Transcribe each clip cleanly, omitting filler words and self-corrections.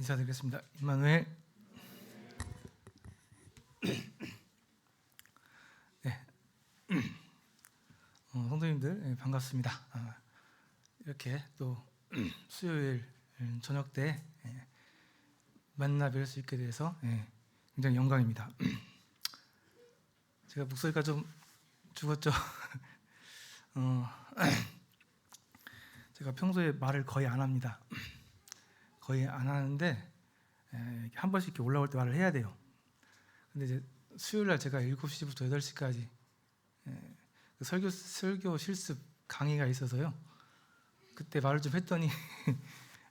인사드리겠습니다. 임마누엘. 네. 성도님들 반갑습니다. 이렇게 또 수요일 저녁 때 만나 뵐 수 있게 돼서 굉장히 영광입니다. 제가 목소리가 좀 죽었죠. 제가 평소에 말을 거의 안 합니다. 거의 안 하는데 한 번씩 이렇게 올라올 때 말을 해야 돼요. 근데 이제 수요일 날 제가 7시부터 8시까지 설교 실습 강의가 있어서요. 그때 말을 좀 했더니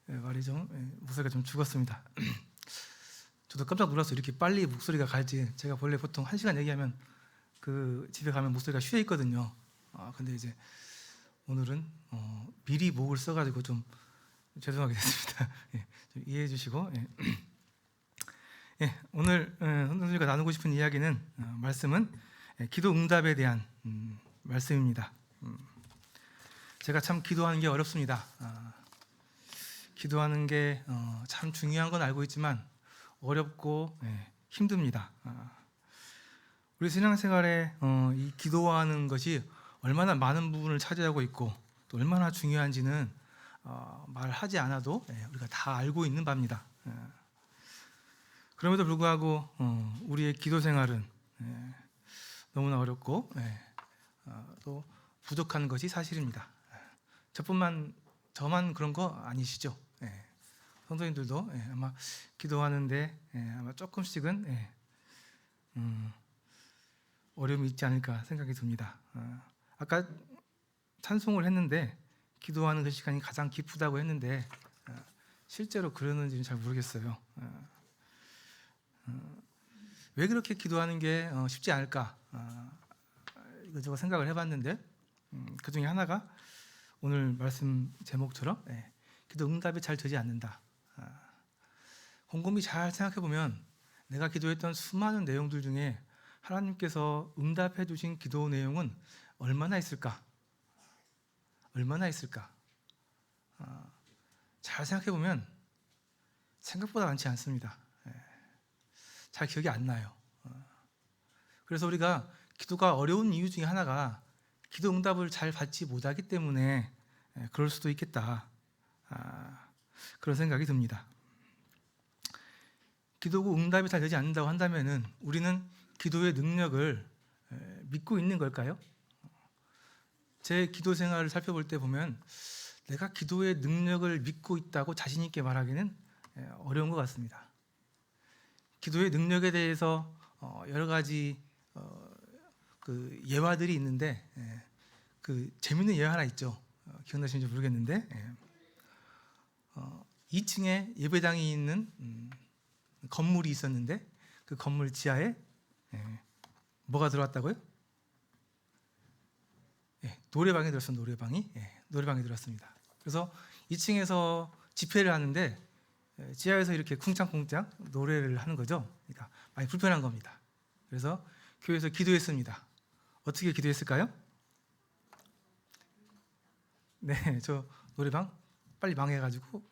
말이 좀 목소리가 좀 죽었습니다. 저도 깜짝 놀라서 이렇게 빨리 목소리가 갈지. 제가 원래 보통 1시간 얘기하면 그 집에 가면 목소리가 쉬어 있거든요. 근데 이제 오늘은 미리 목을 써가지고 좀 죄송하게 됐습니다. 좀 이해해 주시고 오늘 선생님과 나누고 싶은 이야기는 말씀은 기도 응답에 대한 말씀입니다. 제가 참 기도하는 게 어렵습니다. 기도하는 게 참 중요한 건 알고 있지만 어렵고 힘듭니다. 우리 신앙생활에 이 기도하는 것이 얼마나 많은 부분을 차지하고 있고 또 얼마나 중요한지는 말하지 않아도 우리가 다 알고 있는 바입니다. 그럼에도 불구하고 우리의 기도 생활은 너무나 어렵고 또 부족한 것이 사실입니다. 저만 그런 거 아니시죠? 성도님들도 아마 기도하는데 아마 조금씩은 어려움이 있지 않을까 생각이 듭니다. 아까 찬송을 했는데 기도하는 그 시간이 가장 기쁘다고 했는데 실제로 그러는지는 잘 모르겠어요. 왜 그렇게 기도하는 게 쉽지 않을까 이것저것 생각을 해봤는데 그 중에 하나가 오늘 말씀 제목처럼 기도 응답이 잘 되지 않는다. 곰곰이 잘 생각해 보면 내가 기도했던 수많은 내용들 중에 하나님께서 응답해 주신 기도 내용은 얼마나 있을까? 얼마나 있을까? 잘 생각해 보면 생각보다 많지 않습니다. 잘 기억이 안 나요. 그래서 우리가 기도가 어려운 이유 중에 하나가 기도 응답을 잘 받지 못하기 때문에 그럴 수도 있겠다. 그런 생각이 듭니다. 기도고 응답이 잘 되지 않는다고 한다면은 우리는 기도의 능력을 믿고 있는 걸까요? 제 기도 생활을 살펴볼 때 보면 내가 기도의 능력을 믿고 있다고 자신 있게 말하기는 어려운 것 같습니다. 기도의 능력에 대해서 여러 가지 그 예화들이 있는데 그 재밌는 예화 하나 있죠. 기억나시는지 모르겠는데 2층에 예배당이 있는 건물이 있었는데 그 건물 지하에 뭐가 들어왔다고요? 노래방이 들었어요. 노래방이 들었습니다. 그래서 2층에서 집회를 하는데 지하에서 이렇게 쿵짝쿵짝 노래를 하는 거죠. 그러니까 많이 불편한 겁니다. 그래서 교회에서 기도했습니다. 어떻게 기도했을까요? 저 노래방 빨리 망해가지고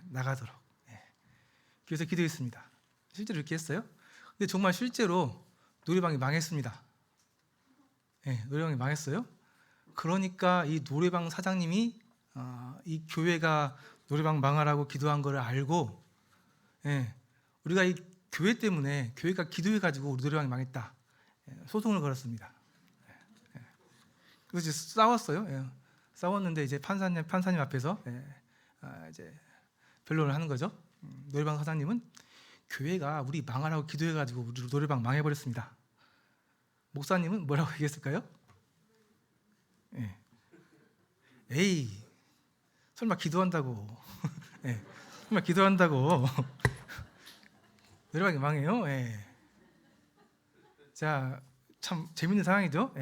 나가도록. 그래서 기도했습니다. 실제로 이렇게 했어요. 근데 정말 실제로 노래방이 망했습니다. 노래방이 망했어요. 그러니까 이 노래방 사장님이 이 교회가 노래방 망하라고 기도한 거를 알고 우리가 이 교회 때문에 교회가 기도해가지고 우리 노래방이 망했다 소송을 걸었습니다. 그래서 이제 싸웠어요. 싸웠는데 이제 판사님 앞에서 이제 변론을 하는 거죠. 노래방 사장님은 교회가 우리 망하라고 기도해가지고 우리 노래방 망해버렸습니다. 목사님은 뭐라고 얘기했을까요? 에이 설마 기도한다고 설마 기도한다고 노래방이 망해요? 자, 참 재밌는 상황이죠.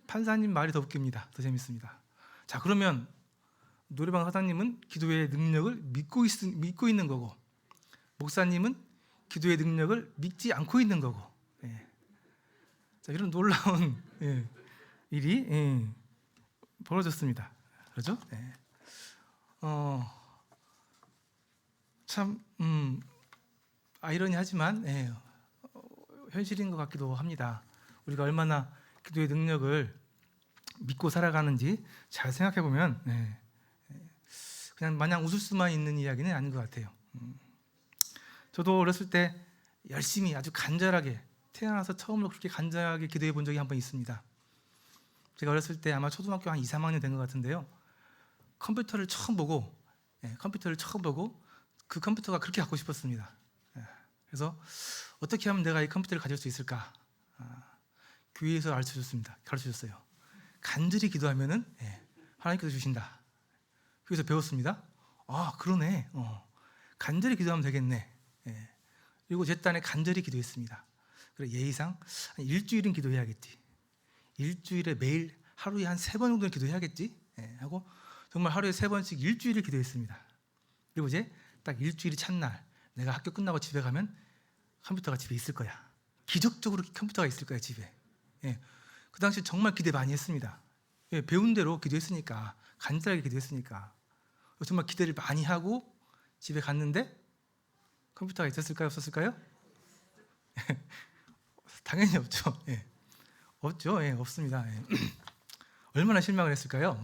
판사님 말이 더 웃깁니다. 더 재밌습니다. 자, 그러면 노래방 사장님은 기도의 능력을 믿고 있는 거고 목사님은 기도의 능력을 믿지 않고 있는 거고 자, 이런 놀라운 일이 벌어졌습니다. 그렇죠? 참 아이러니하지만 현실인 것 같기도 합니다. 우리가 얼마나 기도의 능력을 믿고 살아가는지 잘 생각해 보면 그냥 마냥 웃을 수만 있는 이야기는 아닌 것 같아요. 저도 어렸을 때 열심히 아주 간절하게 태어나서 처음으로 그렇게 간절하게 기도해 본 적이 한 번 있습니다. 제가 어렸을 때 아마 초등학교 한 2, 3학년 된 것 같은데요. 컴퓨터를 처음 보고 그 컴퓨터가 그렇게 갖고 싶었습니다. 그래서 어떻게 하면 내가 이 컴퓨터를 가질 수 있을까? 교회에서 가르쳐줬어요. 간절히 기도하면은 하나님께서 주신다. 그래서 배웠습니다. 아, 그러네. 간절히 기도하면 되겠네. 그리고 제 딴에 간절히 기도했습니다. 그래, 예의상 한 일주일은 기도해야겠지. 일주일에 매일 하루에 한 3번 정도는 기도해야겠지. 하고 정말 하루에 3번씩 일주일을 기도했습니다. 그리고 이제 딱 일주일이 찬날 내가 학교 끝나고 집에 가면 컴퓨터가 집에 있을 거야. 기적적으로 컴퓨터가 있을 거야, 집에. 그 당시 정말 기대 많이 했습니다. 배운 대로 기도했으니까, 간절하게 기도했으니까. 정말 기대를 많이 하고 집에 갔는데 컴퓨터가 있었을까요, 없었을까요? 당연히 없죠. 없죠. 없습니다. 얼마나 실망을 했을까요?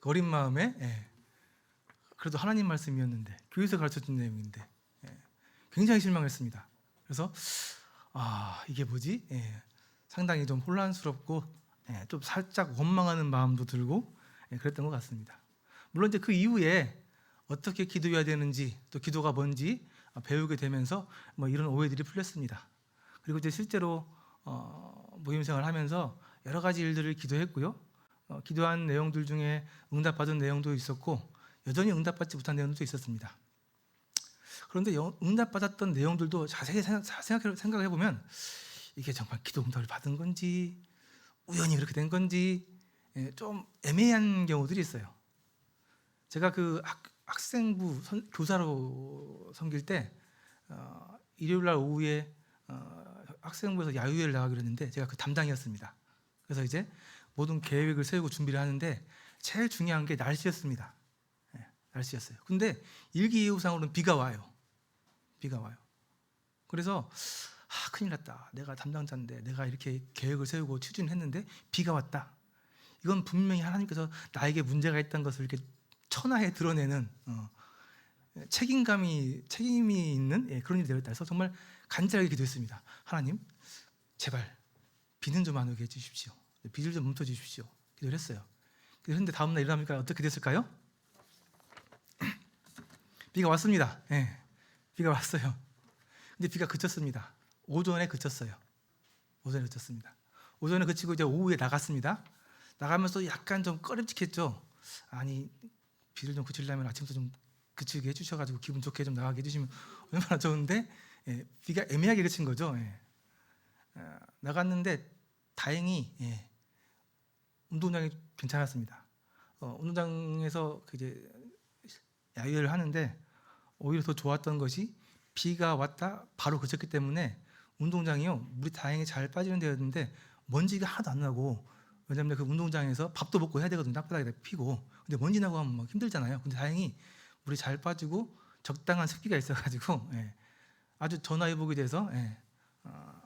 그 어린 마음에 그래도 하나님 말씀이었는데, 교회에서 가르쳐준 내용인데 굉장히 실망했습니다. 그래서 이게 뭐지? 상당히 좀 혼란스럽고 좀 살짝 원망하는 마음도 들고 그랬던 것 같습니다. 물론 이제 그 이후에 어떻게 기도해야 되는지, 또 기도가 뭔지 배우게 되면서 뭐 이런 오해들이 풀렸습니다. 그리고 이제 실제로 모임 생활을 하면서 여러 가지 일들을 기도했고요. 기도한 내용들 중에 응답받은 내용도 있었고 여전히 응답받지 못한 내용도 있었습니다. 그런데 응답받았던 내용들도 자세히 생각해 보면 이게 정말 기도 응답을 받은 건지 우연히 그렇게 된 건지 좀 애매한 경우들이 있어요. 제가 그 학생부 교사로 섬길 때 일요일 날 오후에 학생부에서 야유회를 나가기로 했는데 제가 그 담당이었습니다. 그래서 이제 모든 계획을 세우고 준비를 하는데 제일 중요한 게 날씨였습니다. 날씨였어요. 근데 일기예보상으로는 비가 와요. 그래서 큰일 났다. 내가 담당자인데 내가 이렇게 계획을 세우고 추진했는데 비가 왔다. 이건 분명히 하나님께서 나에게 문제가 있다는 것을 이렇게 천하에 드러내는 책임이 있는 그런 일이 되었다 해서 정말 간절하게 기도했습니다. 하나님, 제발 비는 좀 안 오게 해주십시오. 비를 좀 멈춰 주십시오. 기도를 했어요. 그런데 다음날 일어나니까 어떻게 됐을까요? 비가 왔습니다. 비가 왔어요. 근데 비가 그쳤습니다. 오전에 그쳤어요. 오전에 그치고 이제 오후에 나갔습니다. 나가면서 약간 좀 꺼림칙했죠. 아니, 비를 좀 그치려면 아침부터 좀 그치게 해주셔가지고 기분 좋게 좀 나가게 해주시면 얼마나 좋은데 비가 애매하게 그친 거죠. 나갔는데 다행히 운동장이 괜찮았습니다. 운동장에서 이제 야유회를 하는데 오히려 더 좋았던 것이 비가 왔다 바로 그쳤기 때문에 운동장이요 물이 다행히 잘 빠지는 데였는데 먼지가 하나도 안 나고, 왜냐하면 그 운동장에서 밥도 먹고 해야 되거든요. 땅바닥에다 피고. 근데 먼지 나고 하면 막 힘들잖아요. 근데 다행히 물이 잘 빠지고 적당한 습기가 있어가지고 아주 전화위복이 돼서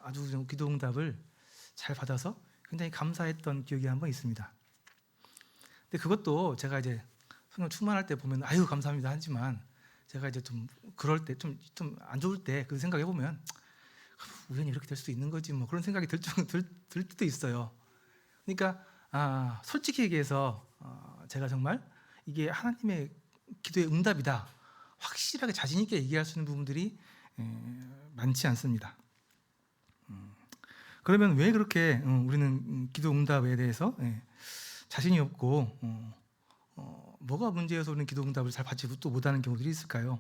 아주 좀 기도 응답을 잘 받아서 굉장히 감사했던 기억이 한 번 있습니다. 근데 그것도 제가 이제 성령 충만할 때 보면 아유 감사합니다 하지만 제가 이제 좀 그럴 때 좀 안 좋을 때 그 생각해 보면 우연히 이렇게 될 수도 있는 거지 뭐 그런 생각이 들 때도 있어요. 그러니까 솔직히 얘기해서 제가 정말 이게 하나님의 기도의 응답이다 확실하게 자신 있게 얘기할 수 있는 부분들이 많지 않습니다. 그러면 왜 그렇게 우리는 기도 응답에 대해서 자신이 없고 뭐가 문제여서 우리는 기도 응답을 잘 받지 또 못하는 경우들이 있을까요?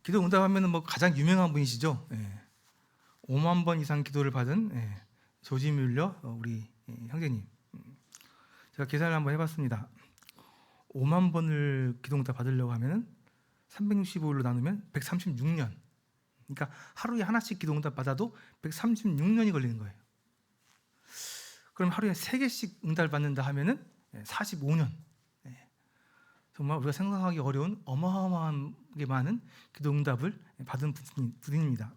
기도 응답하면 뭐 가장 유명한 분이시죠. 5만 번 이상 기도를 받은 조지 뮬러 우리 형제님. 제가 계산을 한번 해봤습니다. 5만 번을 기도 응답 받으려고 하면은 365일로 나누면 136년. 그러니까 하루에 하나씩 기도 응답 받아도 136년이 걸리는 거예요. 그럼 하루에 3개씩 응답을 받는다 하면은 45년. 정말 우리가 생각하기 어려운 어마어마하게 많은 기도 응답을 받은 분입니다.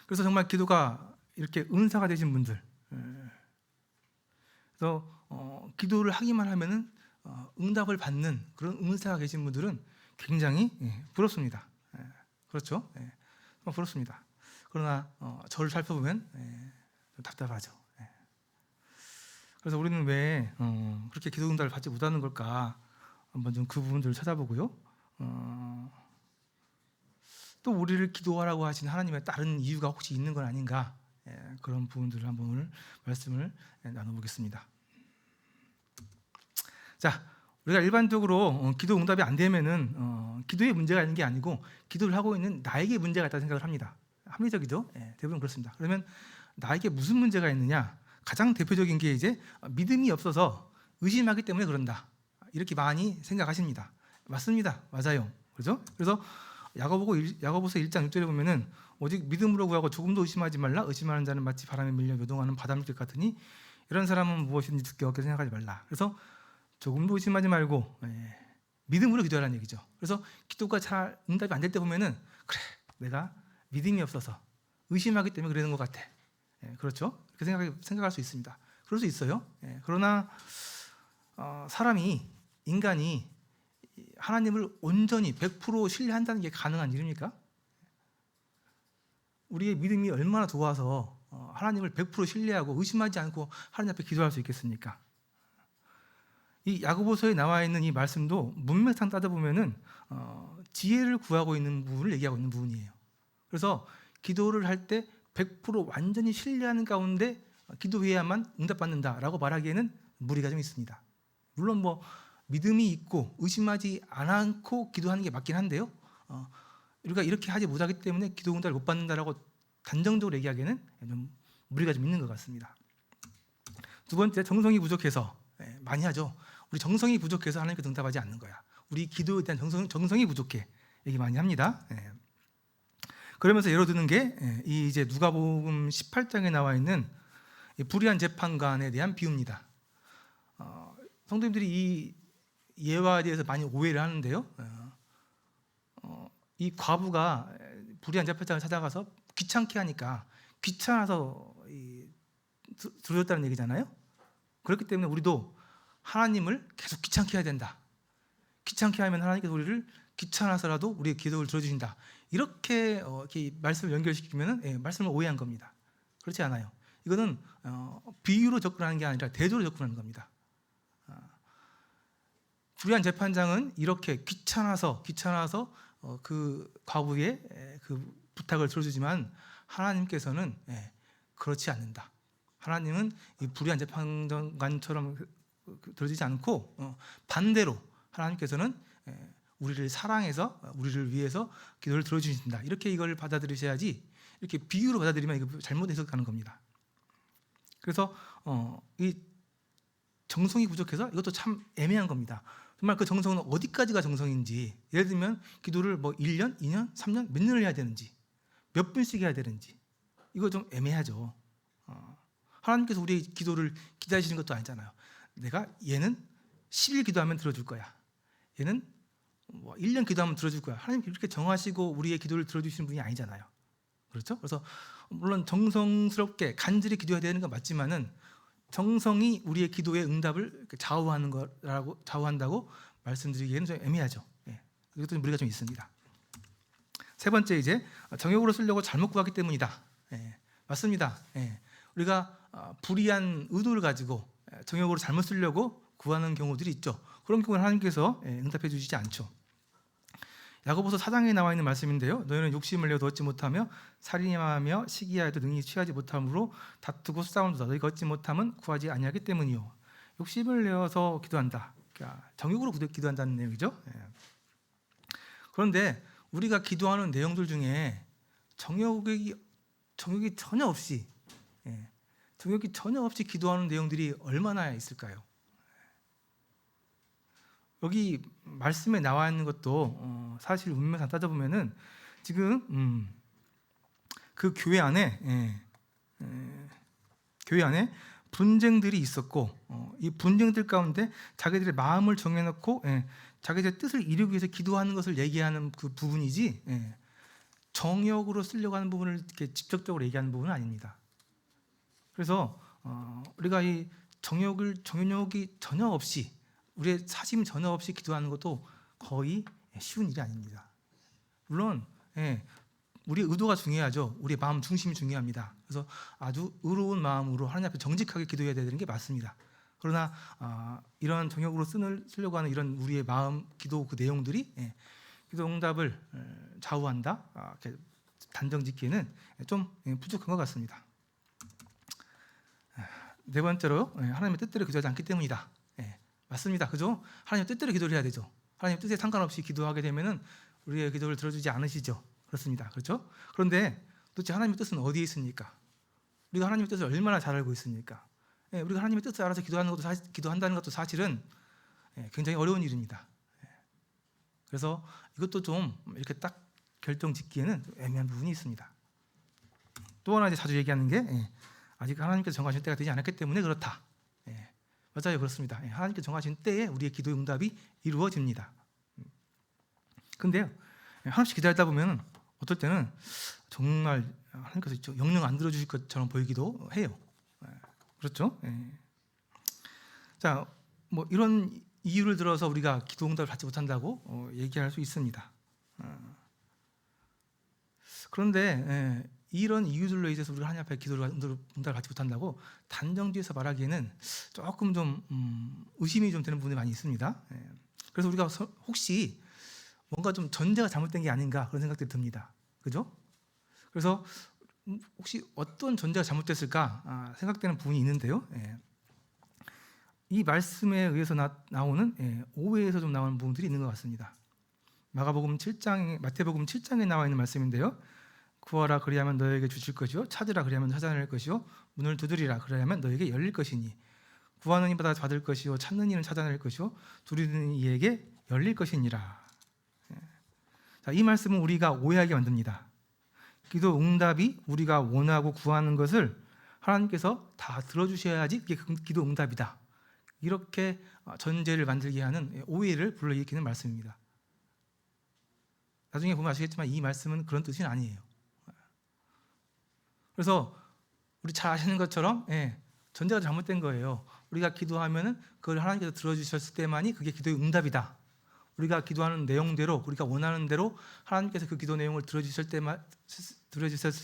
그래서 정말 기도가 이렇게 은사가 되신 분들, 그래서 기도를 하기만 하면은 응답을 받는 그런 은사가 계신 분들은 굉장히 부럽습니다. 그렇죠? 정말 부럽습니다. 그러나 저를 살펴보면 좀 답답하죠. 그래서 우리는 왜 그렇게 기도 응답을 받지 못하는 걸까? 한번 좀 그 부분들을 찾아보고요. 또 우리를 기도하라고 하신 하나님의 다른 이유가 혹시 있는 건 아닌가? 그런 부분들을 한번 오늘 말씀을 나눠보겠습니다. 자, 우리가 일반적으로 기도 응답이 안 되면은 기도에 문제가 있는 게 아니고 기도를 하고 있는 나에게 문제가 있다고 생각을 합니다. 합리적이죠? 대부분 그렇습니다. 그러면 나에게 무슨 문제가 있느냐? 가장 대표적인 게 이제 믿음이 없어서 의심하기 때문에 그런다. 이렇게 많이 생각하십니다. 맞습니다. 맞아요. 그렇죠? 그래서 야고보서 1장 6절에 보면은 오직 믿음으로 구하고 조금도 의심하지 말라. 의심하는 자는 마치 바람에 밀려 요동하는 바닷물 같으니 이런 사람은 무엇이든지 듣기 없게 생각하지 말라. 그래서 조금도 의심하지 말고 믿음으로 기도하라는 얘기죠. 그래서 기도가 잘 응답이 안 될 때 보면은 그래, 내가 믿음이 없어서 의심하기 때문에 그러는 것 같아. 그렇죠? 그렇게 생각할 수 있습니다. 그럴 수 있어요. 그러나 인간이 하나님을 온전히 100% 신뢰한다는 게 가능한 일입니까? 우리의 믿음이 얼마나 좋아서 하나님을 100% 신뢰하고 의심하지 않고 하나님 앞에 기도할 수 있겠습니까? 이 야고보서에 나와 있는 이 말씀도 문맥상 따져보면은 지혜를 구하고 있는 부분을 얘기하고 있는 부분이에요. 그래서 기도를 할 때 100% 완전히 신뢰하는 가운데 기도해야만 응답받는다라고 말하기에는 무리가 좀 있습니다. 물론 뭐 믿음이 있고 의심하지 않고 기도하는 게 맞긴 한데요. 우리가 이렇게 하지 못하기 때문에 기도 응답을 못 받는다라고 단정적으로 얘기하기에는 좀 무리가 좀 있는 것 같습니다. 두 번째, 정성이 부족해서. 많이 하죠. 우리 정성이 부족해서 하나님께 응답하지 않는 거야. 우리 기도에 대한 정성이 부족해. 얘기 많이 합니다. 그러면서 예로 드는 게 이 이제 누가복음 18장에 나와 있는 불의한 재판관에 대한 비유입니다. 성도님들이 이 예화에 대해서 많이 오해를 하는데요. 이 과부가 불의한 재판장을 찾아가서 귀찮게 하니까 귀찮아서 들어줬다는 얘기잖아요. 그렇기 때문에 우리도 하나님을 계속 귀찮게 해야 된다. 귀찮게 하면 하나님께서 우리를 귀찮아서라도 우리의 기도를 들어주신다. 이렇게 말씀을 연결시키면 말씀을 오해한 겁니다. 그렇지 않아요. 이거는 비유로 접근하는 게 아니라 대조로 접근하는 겁니다. 불의한 재판장은 이렇게 귀찮아서 그 과부의 그 부탁을 들어주지만 하나님께서는 그렇지 않는다. 하나님은 이 불의한 재판관처럼 들어주지 않고 반대로 하나님께서는 우리를 사랑해서 우리를 위해서 기도를 들어주신다. 이렇게 이걸 받아들이셔야지 이렇게 비유로 받아들이면 이거 잘못 해석하는 겁니다. 그래서 이 정성이 부족해서 이것도 참 애매한 겁니다. 정말 그 정성은 어디까지가 정성인지, 예를 들면 기도를 뭐 1년, 2년, 3년, 몇 년을 해야 되는지, 몇 분씩 해야 되는지, 이거 좀 애매하죠. 하나님께서 우리의 기도를 기다리시는 것도 아니잖아요. 내가 얘는 10일 기도하면 들어줄 거야. 얘는 뭐 1년 기도하면 들어줄 거야. 하나님 그렇게 정하시고 우리의 기도를 들어주시는 분이 아니잖아요. 그렇죠? 그래서 물론 정성스럽게 간절히 기도해야 되는 건 맞지만은 정성이 우리의 기도의 응답을 좌우한다고 말씀드리기에는 좀 애매하죠. 이것도 무리가 좀 있습니다. 세 번째, 이제 정욕으로 쓰려고 잘못 구하기 때문이다. 맞습니다. 우리가 불의한 의도를 가지고 정욕으로 잘못 쓰려고 구하는 경우들이 있죠. 그런 경우는 하나님께서 응답해 주시지 않죠. 야고보서 4장에 나와 있는 말씀인데요. 너희는 욕심을 내어 얻지 못하며 살인하며 시기하여도 능히 취하지 못함으로 다투고 싸운다. 너희가 얻지 못함은 구하지 아니하기 때문이요. 욕심을 내어서 기도한다. 그러니까 정욕으로 기도한다는 내용이죠. 그런데 우리가 기도하는 내용들 중에 정욕이 전혀 없이 기도하는 내용들이 얼마나 있을까요? 여기 말씀에 나와 있는 것도 사실 문맥상 따져보면은 지금 그 교회 안에 분쟁들이 있었고 이 분쟁들 가운데 자기들의 마음을 정해놓고 자기들의 뜻을 이루기 위해서 기도하는 것을 얘기하는 그 부분이지 정욕으로 쓰려고 하는 부분을 이렇게 직접적으로 얘기하는 부분은 아닙니다. 그래서 우리가 이 정욕이 전혀 없이 우리의 사심이 전혀 없이 기도하는 것도 거의 쉬운 일이 아닙니다. 물론 우리의 의도가 중요하죠. 우리의 마음 중심이 중요합니다. 그래서 아주 의로운 마음으로 하나님 앞에 정직하게 기도해야 되는 게 맞습니다. 그러나 이런 정욕으로 쓰려고 하는 이런 우리의 마음, 기도 그 내용들이 기도 응답을 좌우한다, 이렇게 단정짓기에는 좀 부족한 것 같습니다. 네 번째로 하나님의 뜻대로 기도하지 않기 때문이다. 맞습니다. 그죠? 하나님의 뜻대로 기도를 해야 되죠. 하나님의 뜻에 상관없이 기도하게 되면은 우리의 기도를 들어주지 않으시죠. 그렇습니다. 그렇죠? 그런데 도대체 하나님의 뜻은 어디에 있습니까? 우리가 하나님의 뜻을 얼마나 잘 알고 있습니까? 우리가 하나님의 뜻을 알아서 기도한다는 것도 사실은 굉장히 어려운 일입니다. 그래서 이것도 좀 이렇게 딱 결정짓기에는 애매한 부분이 있습니다. 또 하나 자주 얘기하는 게 아직 하나님께서 정하신 때가 되지 않았기 때문에 그렇다. 맞아요, 그렇습니다. 하나님께서 정하신 때에 우리의 기도 응답이 이루어집니다. 근데요, 한없이 기다리다 보면 어떨 때는 정말 하나님께서 영영 안 들어주실 것처럼 보이기도 해요. 그렇죠? 자, 뭐 이런 이유를 들어서 우리가 기도 응답을 받지 못한다고 얘기할 수 있습니다. 그런데 이런 이유들로 인해서 우리가 하나님 앞에 기도를 응답을 받지 못한다고 단정지어서 말하기에는 조금 좀 의심이 좀 되는 부분이 많이 있습니다. 그래서 우리가 혹시 뭔가 좀 전제가 잘못된 게 아닌가 그런 생각들이 듭니다. 그죠? 그래서 혹시 어떤 전제가 잘못됐을까 생각되는 부분이 있는데요. 이 말씀에 의해서 나오는 오해에서 좀 나오는 부분들이 있는 것 같습니다. 마태복음 7장에 나와 있는 말씀인데요. 구하라 그리하면 너에게 주실 것이요 찾으라 그리하면 찾아낼 것이요 문을 두드리라 그리하면 너에게 열릴 것이니 구하는 이마다 받을 것이요 찾는 이는 찾아낼 것이요 두드리는 이에게 열릴 것이니라. 자, 이 말씀은 우리가 오해하게 만듭니다. 기도 응답이 우리가 원하고 구하는 것을 하나님께서 다 들어주셔야지 이게 기도 응답이다. 이렇게 전제를 만들게 하는 오해를 불러일으키는 말씀입니다. 나중에 보면 아시겠지만 이 말씀은 그런 뜻이 아니에요. 그래서 우리 잘 아시는 것처럼 전제가 잘못된 거예요. 우리가 기도하면은 그걸 하나님께서 들어주셨을 때만이 그게 기도의 응답이다. 우리가 기도하는 내용대로 우리가 원하는 대로 하나님께서 그 기도 내용을 들어주셨을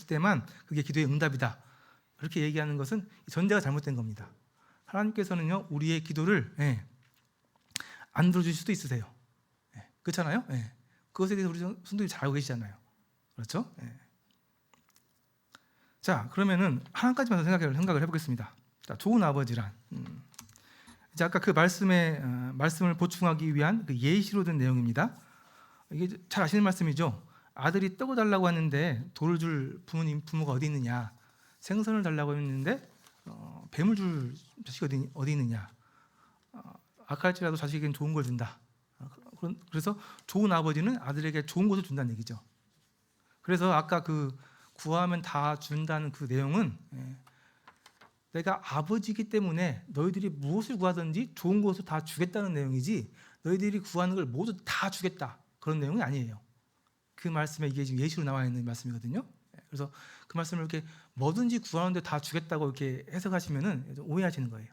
때만 그게 기도의 응답이다. 그렇게 얘기하는 것은 전제가 잘못된 겁니다. 하나님께서는요 우리의 기도를 안 들어주실 수도 있으세요. 그렇잖아요. 그것에 대해서 우리 성도님이 잘 알고 계시잖아요. 그렇죠? 자, 그러면은 한 가지만 더 생각을 해보겠습니다. 자, 좋은 아버지란 이제 아까 그 말씀을 보충하기 위한 그 예시로 든 내용입니다. 이게 잘 아시는 말씀이죠. 아들이 떡을 달라고 하는데 돌을 줄 부모가 어디 있느냐? 생선을 달라고 했는데 뱀을 줄 자식이 어디 있느냐? 악할지라도 자식에게는 좋은 걸 준다. 그래서 좋은 아버지는 아들에게 좋은 것을 준다는 얘기죠. 그래서 아까 그 구하면 다 준다는 그 내용은 내가 아버지이기 때문에 너희들이 무엇을 구하든지 좋은 것을 다 주겠다는 내용이지 너희들이 구하는 걸 모두 다 주겠다 그런 내용이 아니에요. 그 말씀에 이게 지금 예시로 나와 있는 말씀이거든요. 그래서 그 말씀을 이렇게 뭐든지 구하는데 다 주겠다고 이렇게 해석하시면은 오해하시는 거예요.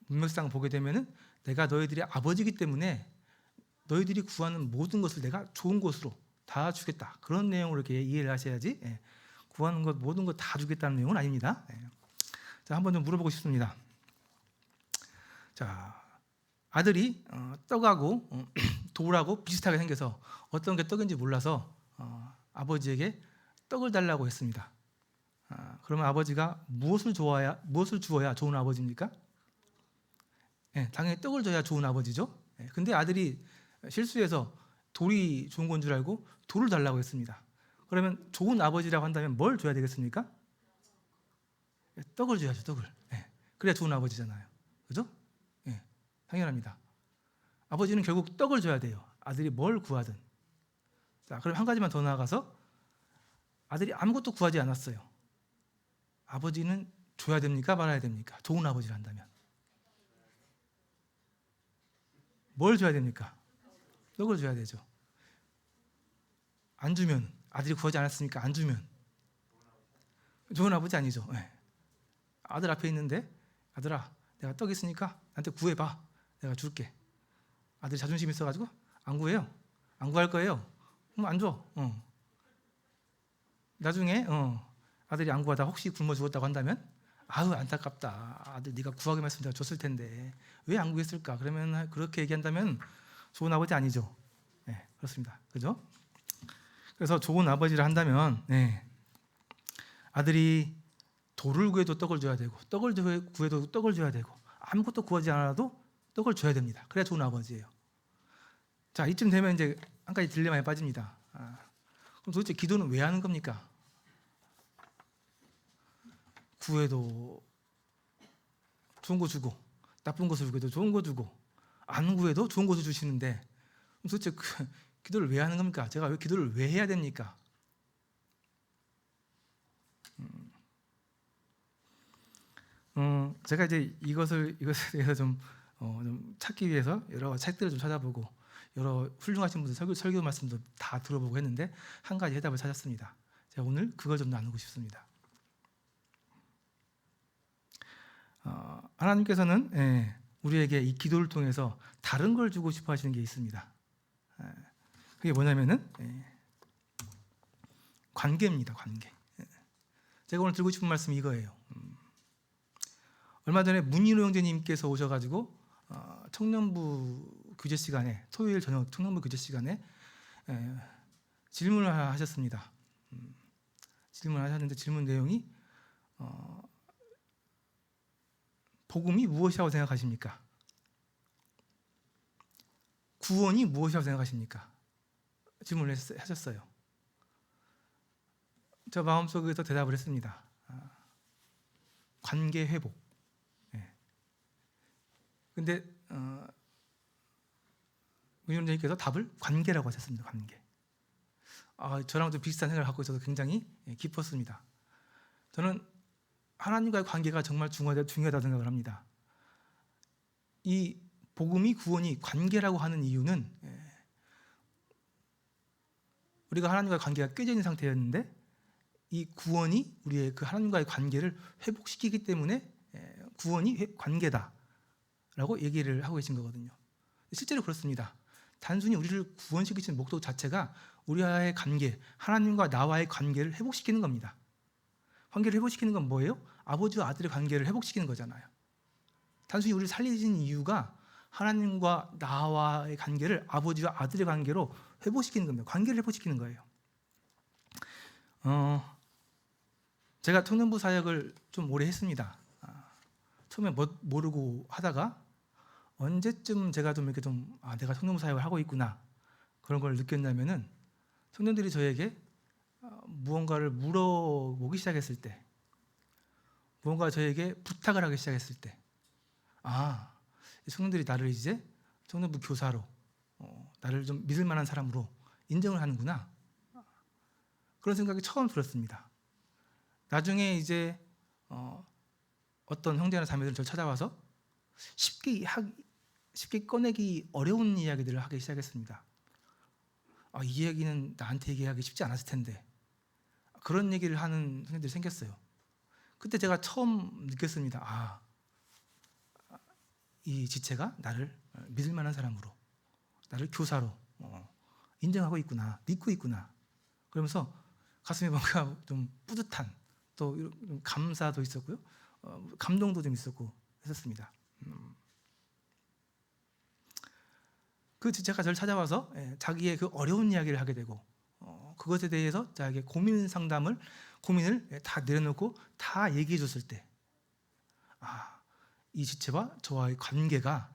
문맥상 보게 되면은 내가 너희들의 아버지이기 때문에 너희들이 구하는 모든 것을 내가 좋은 것으로 다 주겠다 그런 내용으로 이렇게 이해를 하셔야지 구하는 것 모든 것 다 주겠다는 내용은 아닙니다. 자, 한번 좀 물어보고 싶습니다. 자, 아들이 떡하고 돌하고 비슷하게 생겨서 어떤 게 떡인지 몰라서 아버지에게 떡을 달라고 했습니다. 그러면 아버지가 무엇을 주어야 좋은 아버지입니까? 당연히 떡을 줘야 좋은 아버지죠. 근데 아들이 실수해서 돌이 좋은 건 줄 알고 돌을 달라고 했습니다. 그러면 좋은 아버지라고 한다면 뭘 줘야 되겠습니까? 떡을 줘야죠, 떡을. 그래야 좋은 아버지잖아요. 그죠? 당연합니다. 아버지는 결국 떡을 줘야 돼요. 아들이 뭘 구하든. 자, 그럼 한 가지만 더 나아가서 아들이 아무것도 구하지 않았어요. 아버지는 줘야 됩니까? 말아야 됩니까? 좋은 아버지를 한다면 뭘 줘야 됩니까? 떡을 줘야 되죠. 안 주면, 아들이 구하지 않았으니까 안 주면 좋은 아버지 아니죠. 네. 아들 앞에 있는데 아들아 내가 떡 있으니까 나한테 구해봐, 내가 줄게. 아들이 자존심 있어가지고 안 구해요. 안 구할 거예요. 그럼 안 줘. 나중에 아들이 안 구하다 혹시 굶어 죽었다고 한다면 아유 안타깝다, 아들 네가 구하기만 했으면 내가 줬을 텐데 왜 안 구했을까? 그러면 그렇게 얘기한다면 좋은 아버지 아니죠. 네, 그렇습니다. 그죠? 그래서 좋은 아버지를 한다면 아들이 돌을 구해도 떡을 줘야 되고 떡을 구해도 떡을 줘야 되고 아무것도 구하지 않아도 떡을 줘야 됩니다. 그래야 좋은 아버지예요. 자, 이쯤 되면 이제 한 가지 딜레마에 빠집니다. 그럼 도대체 기도는 왜 하는 겁니까? 구해도 좋은 거 주고 나쁜 것을 구해도 좋은 거 주고 안 구해도 좋은 것을 주시는데 도대체 기도를 왜 하는 겁니까? 제가 왜 기도를 왜 해야 됩니까? 제가 이제 이것에 대해서 좀 찾기 위해서 여러 책들을 좀 찾아보고 여러 훌륭하신 분들 설교 말씀도 다 들어보고 했는데 한 가지 해답을 찾았습니다. 제가 오늘 그걸 좀 나누고 싶습니다. 하나님께서는 우리에게 이 기도를 통해서 다른 걸 주고 싶어 하시는 게 있습니다. 그게 뭐냐면은 관계입니다. 관계. 제가 오늘 들고 싶은 말씀이 이거예요. 얼마 전에 문인호 형제님께서 오셔가지고 청년부 교제 시간에, 토요일 저녁 청년부 교제 시간에 질문을 하셨습니다. 질문을 하셨는데 질문 내용이 복음이 무엇이라고 생각하십니까? 구원이 무엇이라고 생각하십니까? 질문을 하셨어요. 저 마음속에서 대답을 했습니다. 관계 회복. 근데 문현재님께서 답을 관계라고 하셨습니다. 관계. 저랑 좀 비슷한 생각을 갖고 있어서 굉장히 기뻤습니다. 저는 하나님과의 관계가 정말 중요하다고 생각을 합니다. 이 복음이 구원이 관계라고 하는 이유는 우리가 하나님과의 관계가 깨져 있는 상태였는데 이 구원이 우리의 그 하나님과의 관계를 회복시키기 때문에 구원이 관계다라고 얘기를 하고 계신 거거든요. 실제로 그렇습니다. 단순히 우리를 구원시키는 목적 자체가 우리와의 관계, 하나님과 나와의 관계를 회복시키는 겁니다. 관계를 회복시키는 건 뭐예요? 아버지와 아들의 관계를 회복시키는 거잖아요. 단순히 우리를 살리신 이유가 하나님과 나와의 관계를 아버지와 아들의 관계로 회복시키는 겁니다. 관계를 회복시키는 거예요. 제가 청년부 사역을 좀 오래 했습니다. 처음에 모르고 하다가 언제쯤 제가 좀 이렇게 내가 청년부 사역을 하고 있구나 그런 걸 느꼈냐면은 청년들이 저에게 무언가를 물어보기 시작했을 때, 무언가 저에게 부탁을 하기 시작했을 때, 청년들이 나를 이제 청년부 교사로 나를 좀 믿을 만한 사람으로 인정을 하는구나, 그런 생각이 처음 들었습니다. 나중에 이제 어떤 형제나 자매들은 저를 찾아와서 쉽게 꺼내기 어려운 이야기들을 하기 시작했습니다. 이 얘기는 나한테 얘기하기 쉽지 않았을 텐데, 그런 얘기를 하는 형제들이 생겼어요. 그때 제가 처음 느꼈습니다. 이 지체가 나를 믿을 만한 사람으로, 나를 교사로 인정하고 있구나, 믿고 있구나. 그러면서 가슴에 뭔가 좀 뿌듯한, 또 감사도 있었고요, 감동도 좀 있었고 했었습니다. 그 지체가 저를 찾아와서 자기의 그 어려운 이야기를 하게 되고 그것에 대해서 자기의 고민을 다 내려놓고 다 얘기해 줬을 때, 이 지체와 저와의 관계가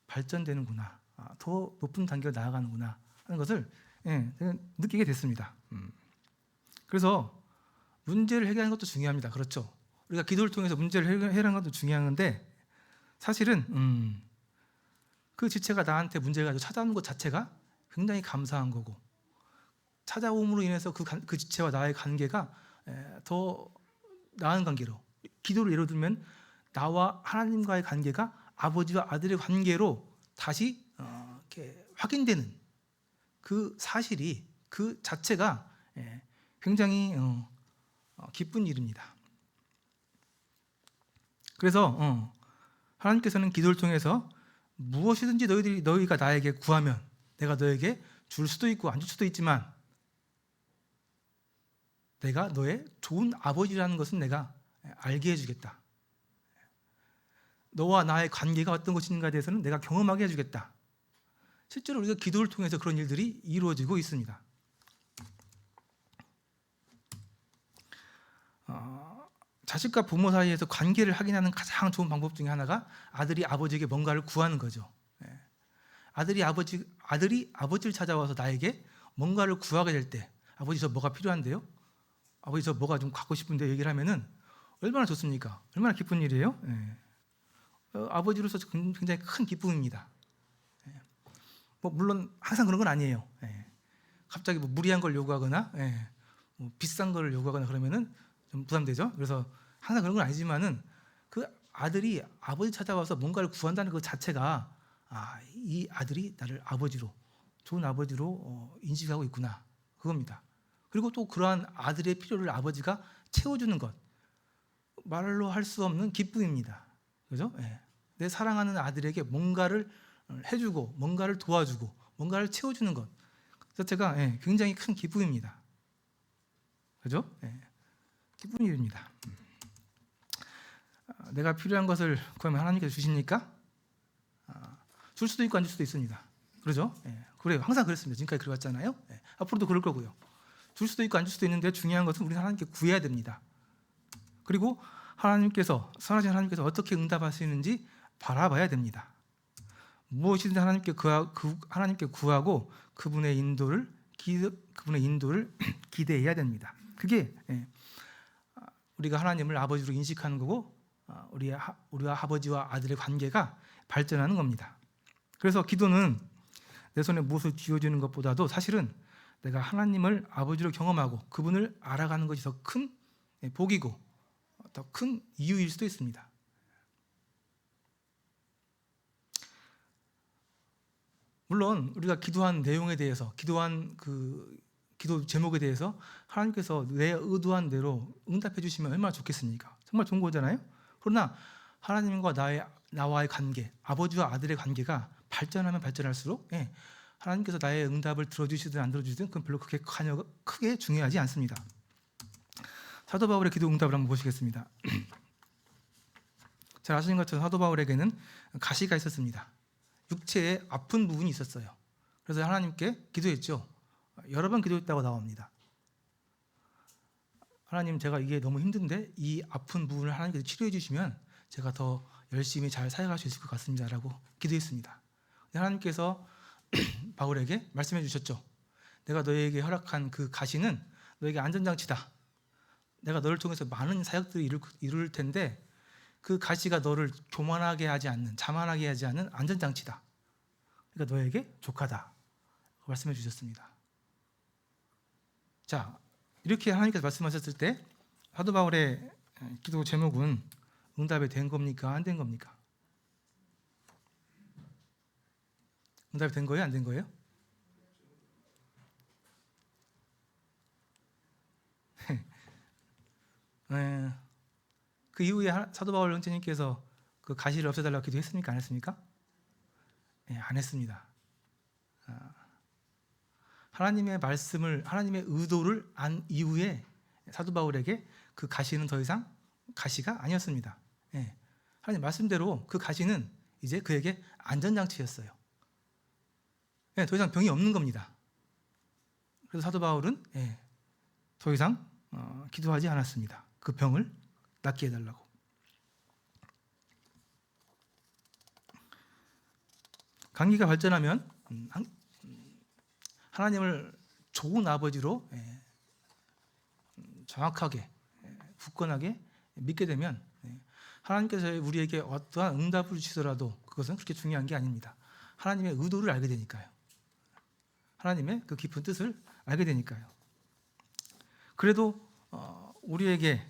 발전되는구나, 더 높은 단계로 나아가는구나 하는 것을 느끼게 됐습니다. 그래서 문제를 해결하는 것도 중요합니다. 그렇죠? 우리가 기도를 통해서 문제를 해결하는 것도 중요한 건데, 사실은 그 지체가 나한테 문제가 가지고 찾아오는 것 자체가 굉장히 감사한 거고, 찾아옴으로 인해서 그 지체와 나의 관계가 더 나은 관계로, 기도를 예로 들면 나와 하나님과의 관계가 아버지와 아들의 관계로 다시 이렇게 확인되는 그 사실이, 그 자체가 굉장히 기쁜 일입니다. 그래서 하나님께서는 기도를 통해서 무엇이든지 너희가 나에게 구하면 내가 너에게 줄 수도 있고 안 줄 수도 있지만 내가 너의 좋은 아버지라는 것은 내가 알게 해주겠다. 너와 나의 관계가 어떤 것인가에 대해서는 내가 경험하게 해주겠다. 실제로 우리가 기도를 통해서 그런 일들이 이루어지고 있습니다. 자식과 부모 사이에서 관계를 확인하는 가장 좋은 방법 중에 하나가 아들이 아버지에게 뭔가를 구하는 거죠. 아들이 아버지를 찾아와서 나에게 뭔가를 구하게 될 때, 아버지 저 뭐가 필요한데요? 아버지 저 뭐가 좀 갖고 싶은데 얘기를 하면은 얼마나 좋습니까? 얼마나 기쁜 일이에요? 아버지로서 굉장히 큰 기쁨입니다. 뭐 물론 항상 그런 건 아니에요. 갑자기 뭐 무리한 걸 요구하거나 뭐 비싼 걸 요구하거나 그러면은 좀 부담되죠. 그래서 항상 그런 건 아니지만은 그 아들이 아버지 찾아와서 뭔가를 구한다는 그 자체가 이 아들이 나를 아버지로, 좋은 아버지로 인식하고 있구나, 그겁니다. 그리고 또 그러한 아들의 필요를 아버지가 채워주는 것, 말로 할 수 없는 기쁨입니다. 그죠? 내 사랑하는 아들에게 뭔가를 해주고 뭔가를 도와주고 뭔가를 채워주는 것 자체가 굉장히 큰 기쁨입니다. 그죠? 기쁜 일입니다. 내가 필요한 것을 구하면 하나님께서 주십니까? 줄 수도 있고 안 줄 수도 있습니다. 그러죠? 그래요. 항상 그랬습니다. 지금까지 그래왔잖아요. 앞으로도 그럴 거고요. 줄 수도 있고 안 줄 수도 있는데 중요한 것은 우리는 하나님께 구해야 됩니다. 그리고 하나님께서, 선하신 하나님께서 어떻게 응답하시는지 바라봐야 됩니다. 무엇이든 하나님께 구하고 그분의 인도를 기대해야 됩니다. 그게 우리가 하나님을 아버지로 인식하는 거고 우리와 아버지와 아들의 관계가 발전하는 겁니다. 그래서 기도는 내 손에 무엇을 쥐어주는 것보다도 사실은 내가 하나님을 아버지로 경험하고 그분을 알아가는 것이 더 큰 복이고 더 큰 이유일 수도 있습니다. 물론 우리가 기도한 내용에 대해서, 기도한 그 기도 제목에 대해서 하나님께서 내 의도한 대로 응답해 주시면 얼마나 좋겠습니까? 정말 좋은 거잖아요. 그러나 하나님과 나와의 관계, 아버지와 아들의 관계가 발전하면 발전할수록 하나님께서 나의 응답을 들어주시든 안 들어주시든 그건 별로 크게 중요하지 않습니다. 사도 바울의 기도 응답을 한번 보시겠습니다. 잘 아시는 것처럼 사도 바울에게는 가시가 있었습니다. 육체에 아픈 부분이 있었어요. 그래서 하나님께 기도했죠. 여러 번 기도했다고 나옵니다. 하나님, 제가 이게 너무 힘든데 이 아픈 부분을 하나님께서 치료해 주시면 제가 더 열심히 잘 사역할 수 있을 것 같습니다 라고 기도했습니다. 하나님께서 바울에게 말씀해 주셨죠. 내가 너에게 허락한 그 가시는 너에게 안전장치다. 내가 너를 통해서 많은 사역들을 이룰 텐데 그 가시가 너를 교만하게 하지 않는, 자만하게 하지 않는 안전장치다. 그러니까 너에게 족하다 말씀해 주셨습니다. 자, 이렇게 하나님께서 말씀하셨을 때 사도 바울의 기도 제목은 응답이 된 겁니까? 안 된 겁니까? 응답이 된 거예요? 안 된 거예요? 그 이후에 사도 바울 형제님께서 그 가시를 없애달라고 기도했습니까? 안 했습니까? 안 했습니다. 하나님의 말씀을, 하나님의 의도를 안 이후에 사도 바울에게 그 가시는 더 이상 가시가 아니었습니다. 하나님 말씀대로 그 가시는 이제 그에게 안전장치였어요. 더 이상 병이 없는 겁니다. 그래서 사도 바울은 더 이상 기도하지 않았습니다. 그 병을 낫게 해달라고. 관계가 발전하면 하나님을 좋은 아버지로 정확하게 굳건하게 믿게 되면 하나님께서 우리에게 어떠한 응답을 주시더라도 그것은 그렇게 중요한 게 아닙니다. 하나님의 의도를 알게 되니까요. 하나님의 그 깊은 뜻을 알게 되니까요. 그래도 우리에게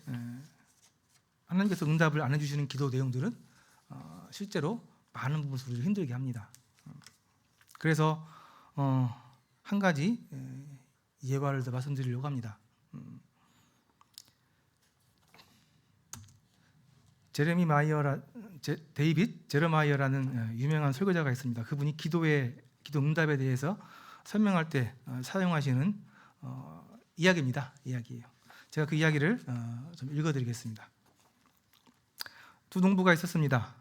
하나님께서 응답을 안 해주시는 기도 내용들은 실제로 많은 부분에서 우리를 힘들게 합니다. 그래서 한 가지 예화를 더 말씀드리려고 합니다. 데이빗 제레마이어라는 유명한 설교자가 있습니다. 그분이 기도 응답에 대해서 설명할 때 사용하시는 이야기예요. 제가 그 이야기를 좀 읽어드리겠습니다. 두 농부가 있었습니다.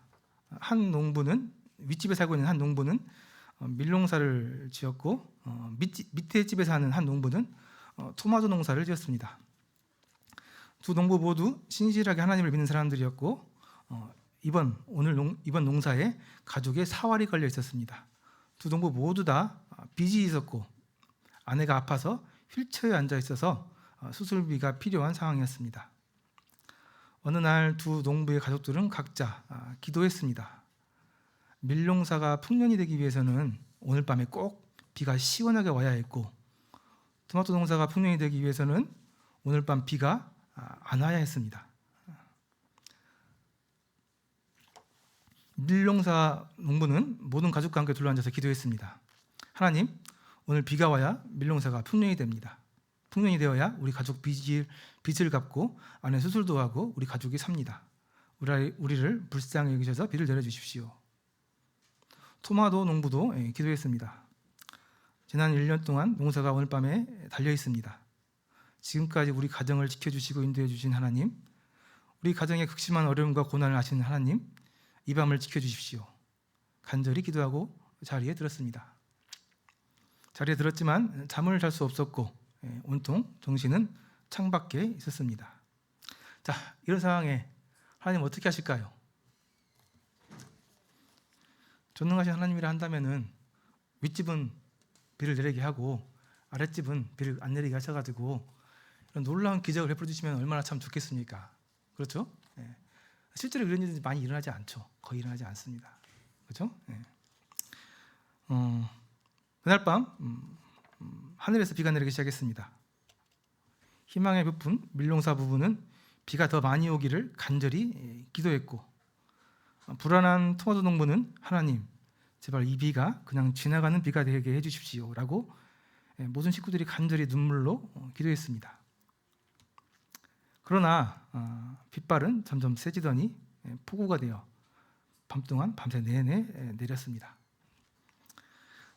한 농부는 윗집에 살고 있는 한 농부는 밀농사를 지었고 밑에 집에 사는 한 농부는 토마토 농사를 지었습니다. 두 농부 모두 신실하게 하나님을 믿는 사람들이었고 이번 농사에 가족의 사활이 걸려 있었습니다. 두 농부 모두 다 빚이 있었고 아내가 아파서 휠체어에 앉아 있어서 수술비가 필요한 상황이었습니다. 어느 날 두 농부의 가족들은 각자 기도했습니다. 밀농사가 풍년이 되기 위해서는 오늘 밤에 꼭 비가 시원하게 와야 했고 토마토 농사가 풍년이 되기 위해서는 오늘 밤 비가 안 와야 했습니다. 밀농사 농부는 모든 가족과 함께 둘러앉아서 기도했습니다. 하나님, 오늘 비가 와야 밀농사가 풍년이 됩니다. 풍년이 되어야 우리 가족 빚을 갚고 아내 수술도 하고 우리 가족이 삽니다. 우리를 불쌍히 여기셔서 비를 내려주십시오. 토마토 농부도 기도했습니다. 지난 1년 동안 농사가 오늘 밤에 달려 있습니다. 지금까지 우리 가정을 지켜주시고 인도해 주신 하나님, 우리 가정의 극심한 어려움과 고난을 아시는 하나님, 이 밤을 지켜주십시오. 간절히 기도하고 자리에 들었습니다. 자리에 들었지만 잠을 잘 수 없었고 온통 정신은 창밖에 있었습니다. 자, 이런 상황에 하나님 어떻게 하실까요? 전능하신 하나님이라 한다면은 윗집은 비를 내리게 하고 아랫집은 비를 안 내리게 하셔가지고 이런 놀라운 기적을 베풀어 주시면 얼마나 참 좋겠습니까? 그렇죠? 실제로 그런 일이 많이 일어나지 않죠. 거의 일어나지 않습니다. 그렇죠? 그날 밤 하늘에서 비가 내리기 시작했습니다. 희망의 부푼 밀농사 부부는 비가 더 많이 오기를 간절히 기도했고 불안한 토마토 농부는 하나님, 제발 이 비가 그냥 지나가는 비가 되게 해주십시오 라고 모든 식구들이 간절히 눈물로 기도했습니다. 그러나 빗발은 점점 세지더니 폭우가 되어 밤 동안 밤새 내내 내렸습니다.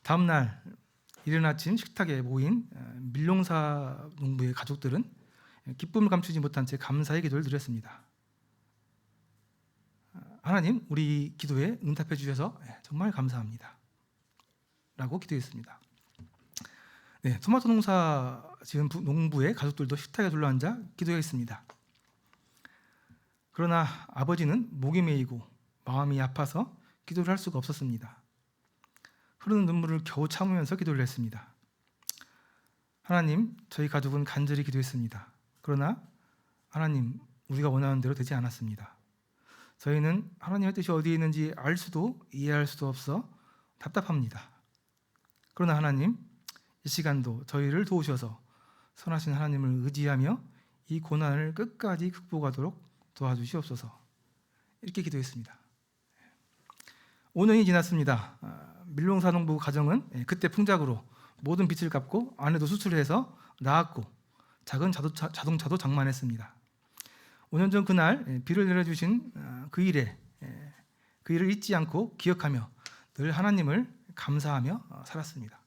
다음 날 이른 아침 식탁에 모인 밀농사 농부의 가족들은 기쁨을 감추지 못한 채 감사의 기도를 드렸습니다. 하나님, 우리 기도에 응답해 주셔서 정말 감사합니다 라고 기도했습니다. 토마토 농사 지은 농부의 가족들도 식탁에 둘러앉아 기도했습니다. 그러나 아버지는 목이 메이고 마음이 아파서 기도를 할 수가 없었습니다. 흐르는 눈물을 겨우 참으면서 기도를 했습니다. 하나님, 저희 가족은 간절히 기도했습니다. 그러나 하나님, 우리가 원하는 대로 되지 않았습니다. 저희는 하나님의 뜻이 어디에 있는지 알 수도 이해할 수도 없어 답답합니다. 그러나 하나님, 이 시간도 저희를 도우셔서 선하신 하나님을 의지하며 이 고난을 끝까지 극복하도록 도와주시옵소서. 이렇게 기도했습니다. 5년이 지났습니다. 밀농사 농부 가정은 그때 풍작으로 모든 빚을 갚고 아내도 수술을 해서 낳았고 작은 자동차도 장만했습니다. 5년 전 그날 비를 내려주신 그 일을 잊지 않고 기억하며 늘 하나님을 감사하며 살았습니다.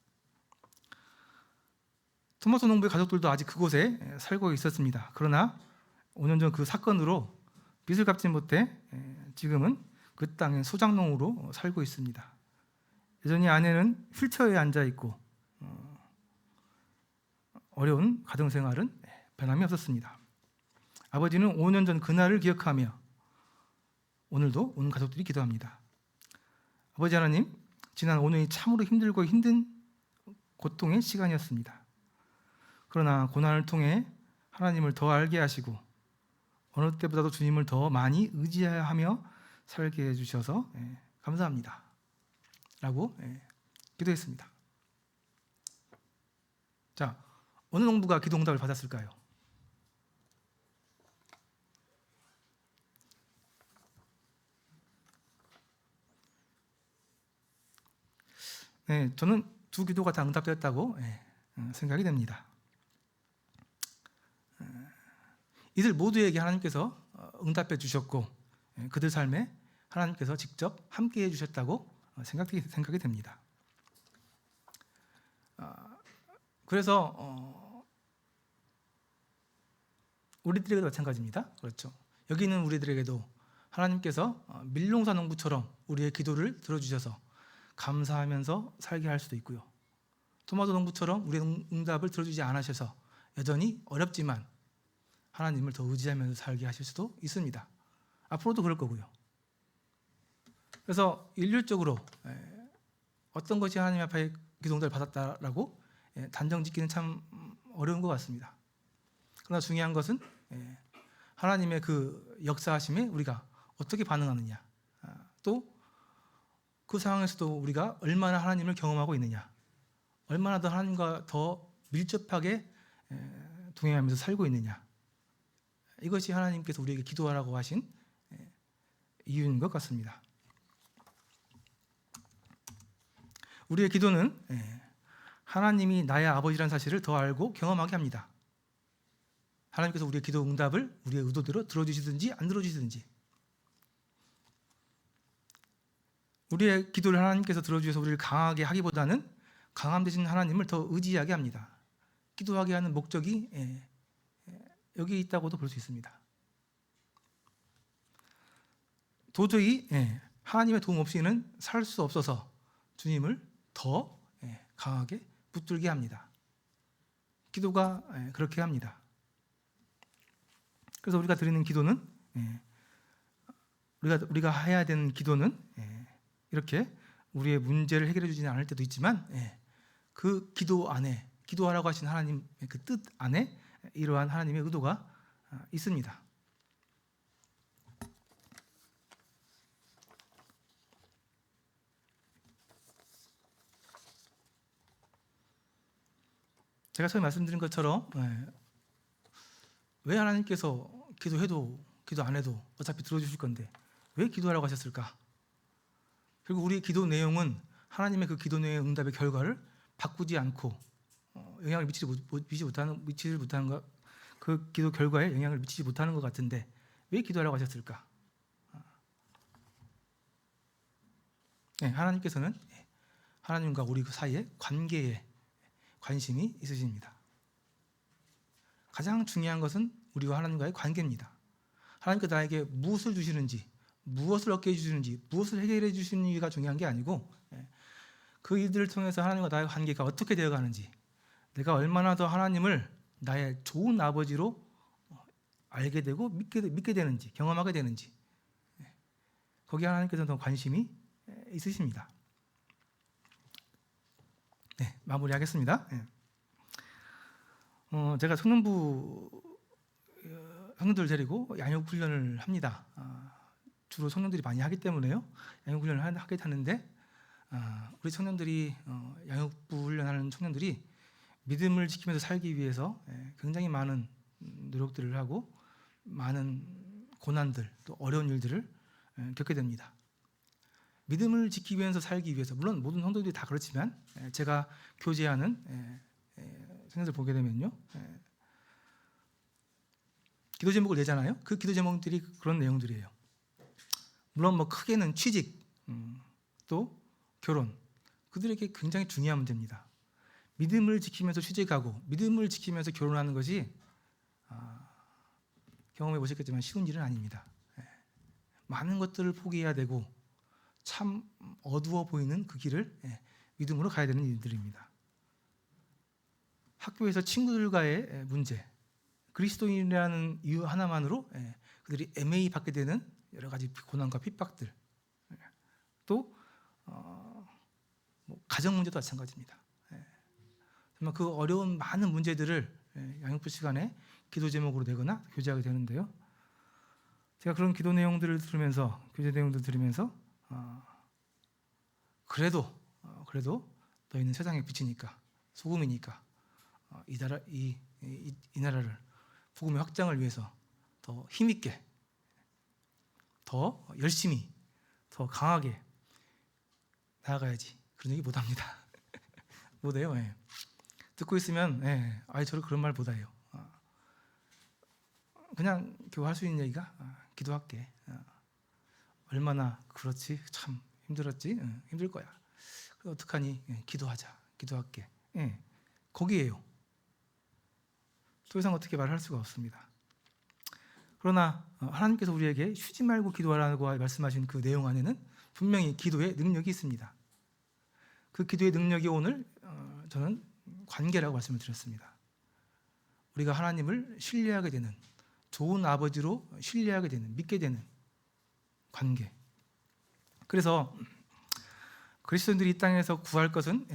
토마토 농부의 가족들도 아직 그곳에 살고 있었습니다. 그러나 5년 전 그 사건으로 빚을 갚지 못해 지금은 그 땅의 소작농으로 살고 있습니다. 여전히 아내는 휠체어에 앉아 있고 어려운 가정생활은 변함이 없었습니다. 아버지는 5년 전 그날을 기억하며 오늘도 온 가족들이 기도합니다. 아버지 하나님, 지난 5년이 참으로 힘들고 힘든 고통의 시간이었습니다. 그러나 고난을 통해 하나님을 더 알게 하시고 어느 때보다도 주님을 더 많이 의지하며 살게 해주셔서 감사합니다 라고 기도했습니다. 자, 어느 농부가 기도 응답을 받았을까요? 네, 저는 두 기도가 다 응답되었다고 생각이 됩니다. 이들 모두에게 하나님께서 응답해 주셨고 그들 삶에 하나님께서 직접 함께해 주셨다고 생각이 됩니다. 그래서 우리들에게도 마찬가지입니다. 그렇죠. 여기 있는 우리들에게도 하나님께서 밀농사 농부처럼 우리의 기도를 들어주셔서 감사하면서 살게 할 수도 있고요. 토마토 농부처럼 우리의 응답을 들어주지 않으셔서 여전히 어렵지만 하나님을 더 의지하면서 살게 하실 수도 있습니다. 앞으로도 그럴 거고요. 그래서 일률적으로 어떤 것이 하나님 앞에 기도 응답을 받았다라고 단정 짓기는 참 어려운 것 같습니다. 그러나 중요한 것은 하나님의 그 역사하심에 우리가 어떻게 반응하느냐, 또 그 상황에서도 우리가 얼마나 하나님을 경험하고 있느냐, 얼마나 더 하나님과 더 밀접하게 동행하면서 살고 있느냐, 이것이 하나님께서 우리에게 기도하라고 하신 이유인 것 같습니다. 우리의 기도는 하나님이 나의 아버지라는 사실을 더 알고 경험하게 합니다. 하나님께서 우리의 기도 응답을 우리의 의도대로 들어주시든지 안 들어주시든지, 우리의 기도를 하나님께서 들어주셔서 우리를 강하게 하기보다는 강함 대신 하나님을 더 의지하게 합니다. 기도하게 하는 목적이 여기 있다고도 볼 수 있습니다. 도저히 하나님의 도움 없이는 살 수 없어서 주님을 더 강하게 붙들게 합니다. 기도가 그렇게 합니다. 그래서 우리가 드리는 기도는 우리가 해야 되는 기도는 이렇게 우리의 문제를 해결해 주지는 않을 때도 있지만 그 기도 안에, 기도하라고 하신 하나님의 그 뜻 안에 이러한 하나님의 의도가 있습니다. 제가 처음에 말씀드린 것처럼 왜 하나님께서 기도해도 기도 안 해도 어차피 들어주실 건데 왜 기도하라고 하셨을까? 그리고 우리의 기도 내용은 하나님의 그 기도 내용의 응답의 결과를 바꾸지 않고 영향을 미치지 못하는 것, 그 기도 결과에 영향을 미치지 못하는 것 같은데 왜 기도하라고 하셨을까? 하나님께서는 하나님과 우리 사이의 관계에 관심이 있으십니다. 가장 중요한 것은 우리와 하나님과의 관계입니다. 하나님께서 나에게 무엇을 주시는지, 무엇을 얻게 해주시는지, 무엇을 해결해 주시는지가 중요한 게 아니고 그 일들을 통해서 하나님과 나의 관계가 어떻게 되어가는지, 내가 얼마나 더 하나님을 나의 좋은 아버지로 알게 되고 믿게 되는지, 경험하게 되는지, 거기에 하나님께서 더 관심이 있으십니다. 마무리하겠습니다. 제가 청년들 데리고 양육 훈련을 합니다. 주로 청년들이 많이 하기 때문에요. 양육 훈련을 하게 하는데 우리 청년들이 양육부 훈련하는 청년들이 믿음을 지키면서 살기 위해서 굉장히 많은 노력들을 하고 많은 고난들 또 어려운 일들을 겪게 됩니다. 믿음을 지키기 위해서 살기 위해서, 물론 모든 성도들이 다 그렇지만 제가 교제하는 청년들 보게 되면요, 기도 제목을 내잖아요. 그 기도 제목들이 그런 내용들이에요. 물론 뭐 크게는 취직, 또 결혼, 그들에게 굉장히 중요한 문제입니다. 믿음을 지키면서 취직하고 믿음을 지키면서 결혼하는 것이 경험해 보셨겠지만 쉬운 일은 아닙니다. 많은 것들을 포기해야 되고 참 어두워 보이는 그 길을 믿음으로 가야 되는 일들입니다. 학교에서 친구들과의 문제, 그리스도인이라는 이유 하나만으로 그들이 애매히 받게 되는 여러 가지 고난과 핍박들, 또 가정 문제도 마찬가지입니다. 정말 그 어려운 많은 문제들을 양육부 시간에 기도 제목으로 내거나 교제하게 되는데요. 제가 그런 기도 내용들을 들으면서, 교제 내용들을 들으면서 그래도 너희는 세상의 빛이니까, 소금이니까 이 나라를 복음의 확장을 위해서 더 힘있게, 더 열심히, 더 강하게 나아가야지. 그런 얘기 못 합니다. 못해요. 예. 듣고 있으면 저를 그런 말 못해요. 그냥 교화할 수 있는 얘기가 기도할게. 얼마나 그렇지 참 힘들었지 힘들 거야. 어떡하니 기도하자. 기도할게. 거기에요. 더 이상 어떻게 말할 수가 없습니다. 그러나 하나님께서 우리에게 쉬지 말고 기도하라고 말씀하신 그 내용 안에는 분명히 기도의 능력이 있습니다. 그 기도의 능력이 오늘 저는 관계라고 말씀을 드렸습니다. 우리가 하나님을 신뢰하게 되는, 좋은 아버지로 신뢰하게 되는, 믿게 되는 관계. 그래서 그리스도인들이 이 땅에서 구할 것은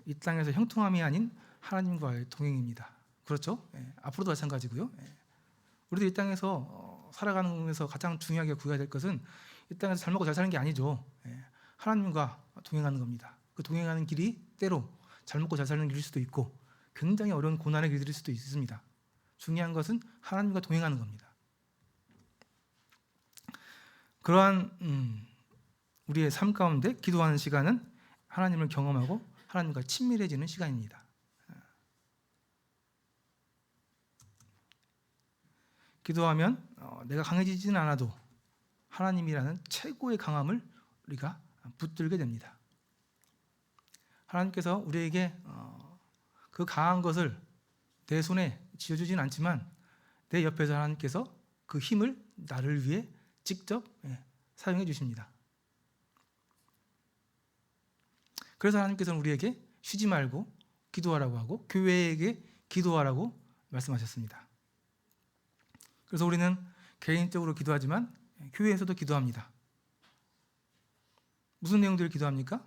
이 땅에서 형통함이 아닌 하나님과의 동행입니다. 그렇죠? 앞으로도 마찬가지고요. 우리도 이 땅에서 살아가면서 가장 중요하게 구해야 될 것은 이 땅에서 잘 먹고 잘 사는 게 아니죠. 하나님과 동행하는 겁니다. 그 동행하는 길이 때로 잘 먹고 잘 사는 길일 수도 있고 굉장히 어려운 고난의 길일 수도 있습니다. 중요한 것은 하나님과 동행하는 겁니다. 그러한 우리의 삶 가운데 기도하는 시간은 하나님을 경험하고 하나님과 친밀해지는 시간입니다. 기도하면 내가 강해지지는 않아도 하나님이라는 최고의 강함을 우리가 붙들게 됩니다. 하나님께서 우리에게 그 강한 것을 내 손에 쥐어주진 않지만 내 옆에서 하나님께서 그 힘을 나를 위해 직접 사용해 주십니다. 그래서 하나님께서는 우리에게 쉬지 말고 기도하라고 하고 교회에게 기도하라고 말씀하셨습니다. 그래서 우리는 개인적으로 기도하지만 교회에서도 기도합니다. 무슨 내용들을 기도합니까?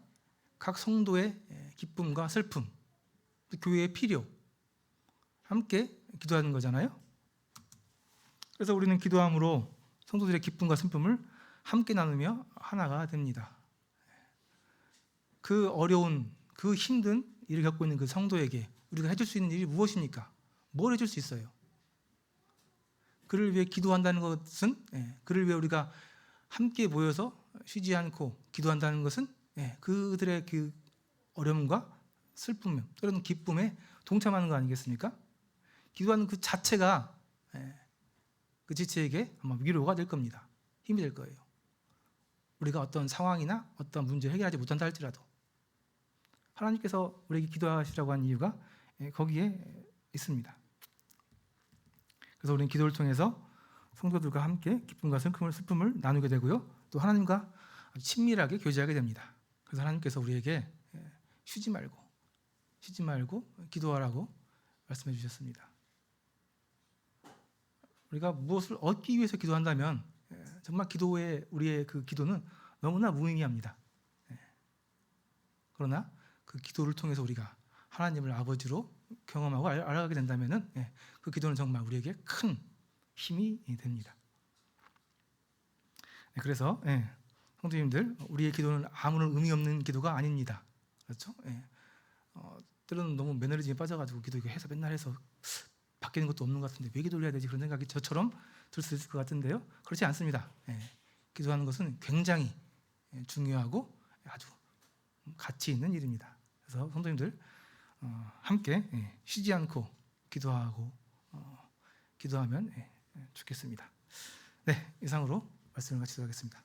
각 성도의 기쁨과 슬픔, 교회의 필요 함께 기도하는 거잖아요. 그래서 우리는 기도함으로 성도들의 기쁨과 슬픔을 함께 나누며 하나가 됩니다. 그 어려운, 그 힘든 일을 겪고 있는 그 성도에게 우리가 해줄 수 있는 일이 무엇입니까? 뭘 해줄 수 있어요? 그를 위해 기도한다는 것은 그를 위해 우리가 함께 모여서 쉬지 않고 기도한다는 것은 그들의 그 어려움과 슬픔, 또는 기쁨에 동참하는 거 아니겠습니까? 기도하는 그 자체가 그 지체에게 아마 위로가 될 겁니다. 힘이 될 거예요. 우리가 어떤 상황이나 어떤 문제를 해결하지 못한다 할지라도 하나님께서 우리에게 기도하시라고 한 이유가 거기에 있습니다. 그래서 우리는 기도를 통해서 성도들과 함께 기쁨과 슬픔을 나누게 되고요. 또 하나님과 친밀하게 교제하게 됩니다. 그래서 하나님께서 우리에게 쉬지 말고 기도하라고 말씀해 주셨습니다. 우리가 무엇을 얻기 위해서 기도한다면 정말 우리의 그 기도는 너무나 무의미합니다. 그러나 그 기도를 통해서 우리가 하나님을 아버지로 경험하고 알아가게 된다면 그 기도는 정말 우리에게 큰 힘이 됩니다. 그래서 성도님들, 우리의 기도는 아무런 의미 없는 기도가 아닙니다. 그렇죠? 때로는 너무 매너리즘에 빠져가지고 기도 이거 해서 맨날 해서 바뀌는 것도 없는 것 같은데 왜 기도를 해야 되지? 그런 생각이 저처럼 들 수 있을 것 같은데요. 그렇지 않습니다. 기도하는 것은 굉장히 중요하고 아주 가치 있는 일입니다. 그래서 성도님들 함께 쉬지 않고 기도하면 좋겠습니다. 네, 이상으로 말씀을 마치도록 하겠습니다.